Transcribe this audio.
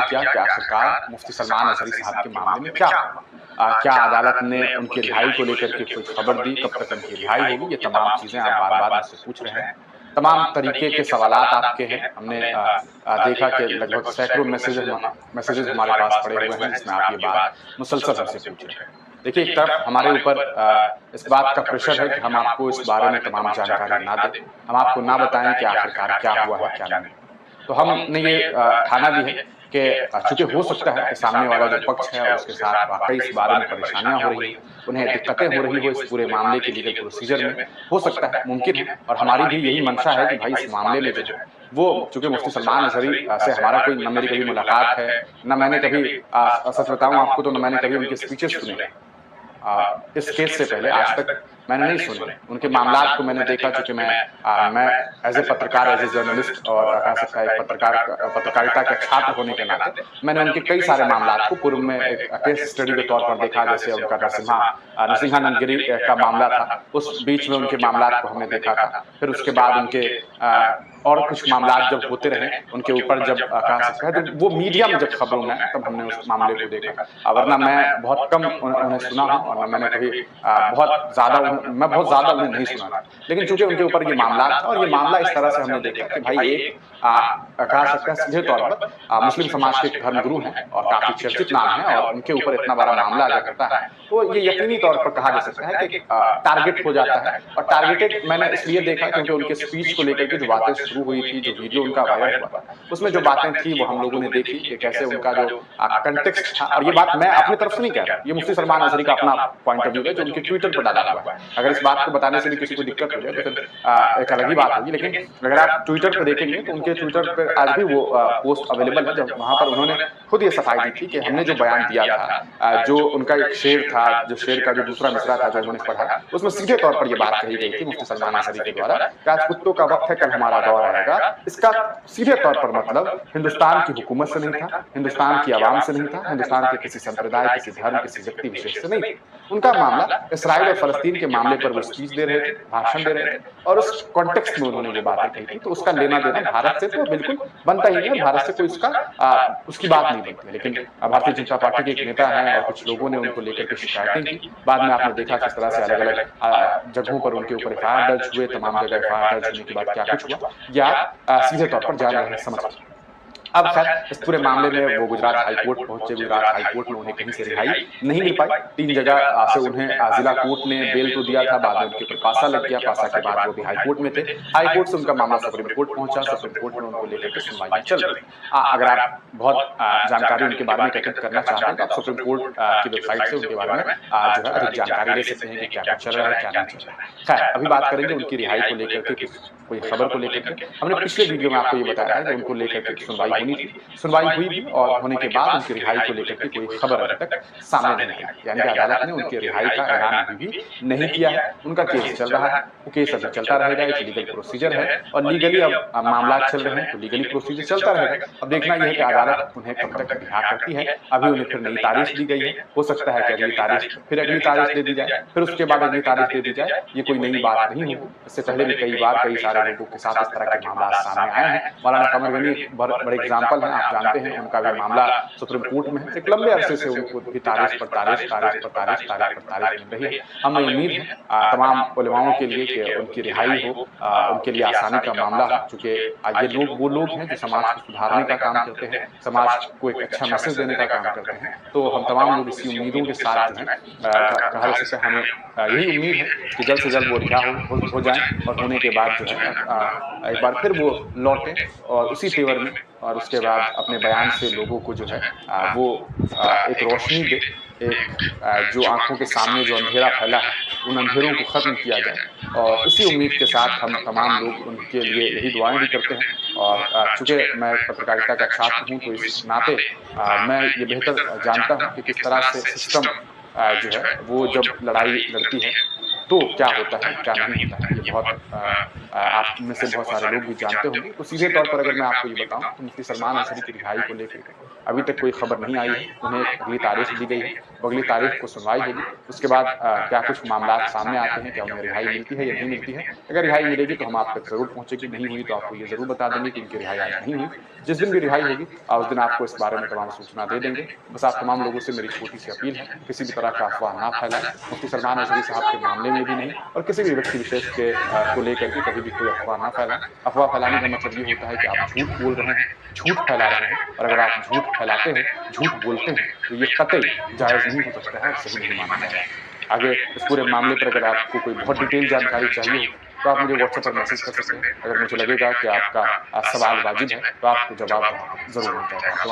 किया कि आखिरकार मुफ्ती सलमान अज़हरी साहब के मामले में क्या हुआ? क्या अदालत ने उनकी रिहाई को लेकर के कोई खबर दी? कब तक उनकी रिहाई होगी? ये तमाम चीज़ें आप बार-बार मुझसे पूछ रहे हैं। तमाम तरीके के सवालात आपके हैं। हमने देखा कि लगभग सैकड़ों मैसेजेज़ हमारे पास पड़े हुए हैं, जिसमें आप ये बात मुसलसल हमसे पूछ रहे हैं। देखिए, एक तरफ हमारे ऊपर इस बात का प्रेशर है कि हम आपको इस बारे में तमाम जानकारी ना दें, हम आपको ना बताएँ कि आखिरकार क्या हुआ है, क्या नहीं हुआ। तो हमने ये ठाना भी है कि चूँकि हो सकता है कि सामने वाला जो पक्ष है उसके साथ वाक़ई इस बारे में परेशानियाँ हो रही हों, उन्हें दिक्कतें हो रही हो इस पूरे मामले के लीगल प्रोसीजर में, हो सकता है, मुमकिन है और हमारी भी यही मंशा है कि भाई इस मामले में जो है, वो चूँकि मुफ्ती सलमान अज़हरी से हमारा कोई ना मेरी कभी मुलाकात है, ना मैंने कभी सच बताऊँ आपको तो ना मैंने कभी उनके स्पीचेज़ सुने हैं। इस केस से पहले आज तक मैंने नहीं सुने। उनके मामलात को मैंने देखा चूँकि मैं एज़ ए पत्रकार, एज़ ए जर्नलिस्ट और कह सकता है एक पत्रकारिता के छात्र होने के नाते मैंने उनके कई सारे मामलात को पूर्व में एक केस स्टडी के तौर पर देखा। जैसे उनका नरसिम्हानंद गिरी का मामला था, उस बीच में उनके मामलात को हमने देखा था। फिर उसके बाद उनके और कुछ मामलात जब होते रहे, उनके ऊपर जब कह सकते हैं तो वो मीडिया में जब खबरों में आए, तब हमने उस मामले को देखा। वरना मैं बहुत कम उन्हें सुना हूँ और ना मैंने कभी मैं बहुत ज़्यादा उन्हें नहीं सुना था। लेकिन चूँकि उनके ऊपर ये मामला था और ये मामला इस तरह से हमने देखा कि भाई एक कह सकते हैं सीधे तौर पर मुस्लिम समाज के धर्मगुरु हैं और काफ़ी चर्चित नाम है और उनके ऊपर इतना बड़ा मामला अगर करता है, तो ये यकीनी तौर पर कहा जा सकता है कि टारगेट हो जाता है। और टारगेटेड मैंने इसलिए देखा क्योंकि उनके स्पीच को लेकर के जो बातें शुरू हुई थी, जो वीडियो उनका वायरल हुआ था, उसमें जो बातें थी वो हम लोगों ने देखी कि कैसे उनका जो कॉन्टेक्स्ट था। और ये बात मैं अपनी तरफ से नहीं कह रहा, ये मुफ्ती सलमान अज़हरी का अपना पॉइंट ऑफ व्यू है जो उनके ट्विटर पर डाला हुआ है। अगर इस बात को बताने से भी किसी को दिक्कत हो जाए तो फिर एक अलग ही बात होगी। लेकिन अगर आप ट्विटर पर देखेंगे तो उनके ट्विटर पर आज भी वो पोस्ट अवेलेबल है, जब वहाँ पर उन्होंने खुद ये सफाई दी थी कि हमने जो बयान दिया था, जो उनका एक शेर था, जो शेर का जो दूसरा मिसरा था जो उन्होंने पढ़ा, उसमें सीधे तौर पर ये बात कही गई थी मुफ्ती सलमान अज़हरी के द्वारा, राजपूतों का वक्त है, कल हमारा दौर आएगा। इसका सीधे तौर पर मतलब हिंदुस्तान की हुकूमत से नहीं था, हिंदुस्तान की आवाम से नहीं था, हिंदुस्तान के किसी संप्रदाय, किसी धर्म, किसी व्यक्ति विशेष से नहीं था। उनका मामला इसराइल और फ़लस्तीन के मामले पर वो स्पीच दे रहे थे, भाषण दे रहे थे और उस कॉन्टेक्स्ट में उन्होंने वो बातें कही थी। तो उसका लेना-देना भारत से तो बिल्कुल बनता ही नहीं है, भारत से कोई उसकी बात नहीं बनती है। लेकिन भारतीय जनता पार्टी के एक नेता हैं और कुछ लोगों ने उनको लेकर के शिकायतें की। बाद में आपने देखा किस तरह से अलग-अलग जगहों पर उनके ऊपर एफआईआर दर्ज हुए, तमाम जगह एफआईआर दर्ज होने के बाद क्या कुछ हुआ, ये आप सीधे तौर पर जान रहे हैं, समझ रहे हैं। अब खैर इस पूरे मामले में वो गुजरात हाई कोर्ट पहुंचे। गुजरात हाई कोर्ट में उन्हें कहीं से रिहाई नहीं मिल पाई। 3 जगह से उन्हें जिला कोर्ट ने बेल तो दिया था, बाद में उनके ऊपर पासा लग गया। पासा के बाद वो भी हाई कोर्ट में थे। हाई कोर्ट से उनका मामला सुप्रीम कोर्ट पहुंचा। सुप्रीम कोर्ट में उनको लेकर के सुनवाई चल रही है। अगर आप बहुत जानकारी उनके बारे में एकत्रित करना चाहते हैं तो आप सुप्रीम कोर्ट की वेबसाइट से उनके बारे में जो है अधिक जानकारी ले सकते हैं कि क्या कुछ चल रहा है, क्या नहीं चल रहा है। खैर अभी बात करेंगे उनकी रिहाई को लेकर के, कोई खबर को लेकर के। हमने पिछले वीडियो में आपको ये बताया था कि उनको लेकर के सुनवाई होनी थी। सुनवाई हुई भी और होने के बाद उनकी रिहाई को लेकर के कोई खबर अभी तक सामने नहीं आई। यानी कि अदालत ने उनकी रिहाई का ऐलान अभी भी नहीं किया है। उनका केस चल रहा है, वो केस अभी चलता रहेगा, एक लीगल प्रोसीजर है और लीगली अब मामला चल रहे हैं तो लीगली प्रोसीजर चलता रहेगा। अब देखना यह है कि अदालत उन्हें कब तक रिहा करती है। अभी उन्हें फिर नई तारीख दी गई है, हो सकता है कि अगली तारीख फिर अगली तारीख दे दी जाए, फिर उसके बाद अगली तारीख दे दी जाए। ये कोई नई बात नहीं होगी। इससे पहले भी कई बार कई सारे लोगों के साथ इस तरह के मामला सामने आए हैं। मौलाना कमर गनी एक बड़े एग्जाम्पल हैं, आप जानते हैं। उनका भी मामला सुप्रीम कोर्ट में है। एक लंबे अरसे से उनको भी तारीख पर तारीख मिल रही है। हमें उम्मीद है तमाम उलमाओं के लिए कि उनकी रिहाई हो, उनके लिए आसानी का मामला हो। चूँकि ये लोग वो लोग हैं जो समाज को सुधारने का काम करते हैं, समाज को एक अच्छा मैसेज देने का काम करते हैं। तो हम तमाम लोग इसी उम्मीदों के साथ जो है कहा जा सकता है, हमें यही उम्मीद है कि जल्द से जल्द वो रिहा हो जाएँ और होने के बाद जो है एक बार फिर वो लौटें और उसी तेवर में और उसके बाद अपने बयान से लोगों को जो है वो एक रोशनी दे। एक जो आँखों के सामने जो अंधेरा फैला है, उन अंधेरों को ख़त्म किया जाए। और इसी उम्मीद के साथ हम तमाम लोग उनके लिए यही दुआएँ भी करते हैं। और चूँकि मैं पत्रकारिता का छात्र हूँ तो इस नाते मैं ये बेहतर जानता हूँ कि किस तरह से सिस्टम जो है वो जब लड़ाई लड़ती है तो क्या होता है, क्या नहीं होता है, ये बहुत आप में से बहुत सारे लोग भी जानते होंगे। तो सीधे तौर पर अगर मैं आपको ये बताऊँ तो मुफ्ती सलमान अंसारी की रिहाई को लेके अभी तक कोई खबर नहीं आई है। उन्हें एक अगली तारीख दी गई है, वो अगली तारीख को सुनवाई होगी। उसके बाद क्या कुछ मामलात सामने आते हैं, क्या उन्हें रिहाई मिलती है या नहीं मिलती है। अगर रिहाई मिलेगी तो हम आप तक ज़रूर पहुँचेगी, नहीं हुई तो आपको ये ज़रूर बता देंगे कि उनकी रिहाई आज नहीं हुई। जिस दिन भी रिहाई होगी उस दिन आपको इस बारे में तमाम सूचना दे देंगे। बस आप तमाम लोगों से मेरी छोटी-सी अपील है, किसी भी तरह का अफ़वाह ना फैलाएँ। मुफ्ती सलमान अंसारी साहब के मामले में भी नहीं और किसी भी व्यक्ति विशेष के को लेकर के कभी भी कोई अफ़वाह ना फैलाएँ। अफ़वाह फैलाने का मतलब ये होता है कि आप झूठ बोल रहे हैं, झूठ फैला रहे हैं और अगर आप झूठ फैलाते हैं, झूठ बोलते हैं, तो ये कतई जायज़ नहीं हो सकता है और सही नहीं माना जाएगा। आगे इस पूरे मामले पर अगर आपको कोई बहुत डिटेल जानकारी चाहिए हो, तो आप मुझे व्हाट्सएप पर मैसेज कर सकते हैं। अगर मुझे लगेगा कि आपका सवाल वाजिब है, तो आपको जवाब ज़रूर मिल जाएगा।